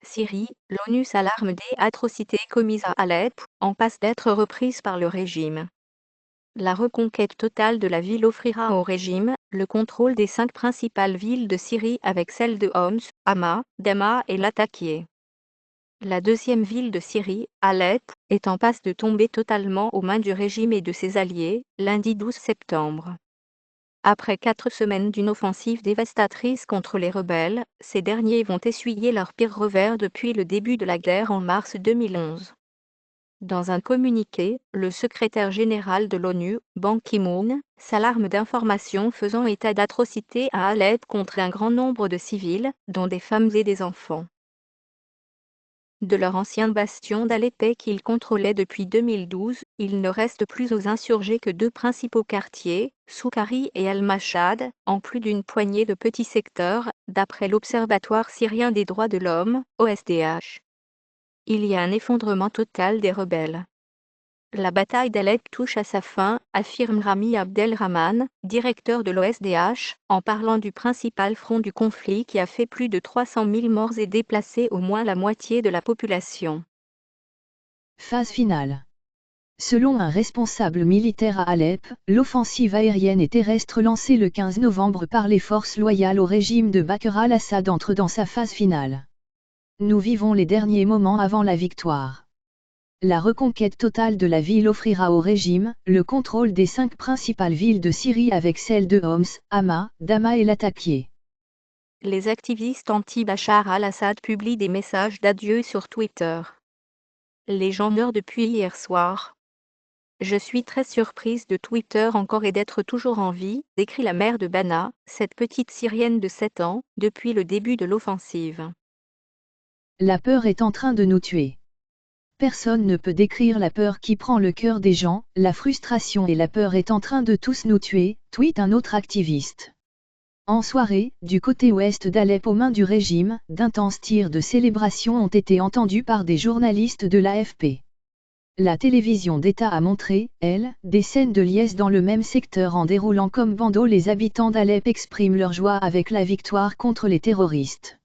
Syrie, l'ONU s'alarme des atrocités commises à Alep, en passe d'être reprise par le régime. La reconquête totale de la ville offrira au régime le contrôle des 5 principales villes de Syrie avec celles de Homs, Hama, Dama et Latakia. La deuxième ville de Syrie, Alep, est en passe de tomber totalement aux mains du régime et de ses alliés, lundi 12 septembre. Après 4 semaines d'une offensive dévastatrice contre les rebelles, ces derniers vont essuyer leur pire revers depuis le début de la guerre en mars 2011. Dans un communiqué, le secrétaire général de l'ONU, Ban Ki-moon, s'alarme d'informations faisant état d'atrocités à Alep contre un grand nombre de civils, dont des femmes et des enfants. De leur ancien bastion d'Alep qu'ils contrôlaient depuis 2012, il ne reste plus aux insurgés que 2 principaux quartiers, Soukhari et Al-Mashhad, en plus d'une poignée de petits secteurs, d'après l'Observatoire syrien des droits de l'homme, OSDH. Il y a un effondrement total des rebelles. La bataille d'Alep touche à sa fin, affirme Rami Abdelrahman, directeur de l'OSDH, en parlant du principal front du conflit qui a fait plus de 300 000 morts et déplacé au moins la moitié de la population. Phase finale. Selon un responsable militaire à Alep, l'offensive aérienne et terrestre lancée le 15 novembre par les forces loyales au régime de Bachar al-Assad entre dans sa phase finale. Nous vivons les derniers moments avant la victoire. La reconquête totale de la ville offrira au régime le contrôle des 5 principales villes de Syrie avec celles de Homs, Hama, Dama et Latakia. Les activistes anti-Bachar al-Assad publient des messages d'adieu sur Twitter. Les gens meurent depuis hier soir. Je suis très surprise de Twitter encore et d'être toujours en vie, décrit la mère de Bana, cette petite Syrienne de 7 ans, depuis le début de l'offensive. La peur est en train de nous tuer. Personne ne peut décrire la peur qui prend le cœur des gens, la frustration et la peur est en train de tous nous tuer, tweet un autre activiste. En soirée, du côté ouest d'Alep aux mains du régime, d'intenses tirs de célébration ont été entendus par des journalistes de l'AFP. La télévision d'État a montré, elle, des scènes de liesse dans le même secteur en déroulant comme bandeau. Les habitants d'Alep expriment leur joie avec la victoire contre les terroristes.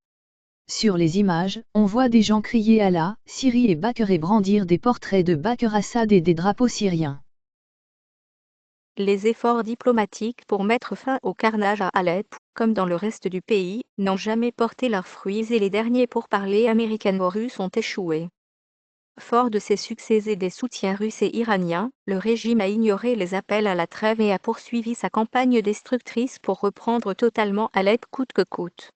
Sur les images, on voit des gens crier Allah, Syrie et Bachar et brandir des portraits de Bachar Assad et des drapeaux syriens. Les efforts diplomatiques pour mettre fin au carnage à Alep, comme dans le reste du pays, n'ont jamais porté leurs fruits et les derniers pourparlers américano-russes ont échoué. Fort de ses succès et des soutiens russes et iraniens, le régime a ignoré les appels à la trêve et a poursuivi sa campagne destructrice pour reprendre totalement Alep coûte que coûte.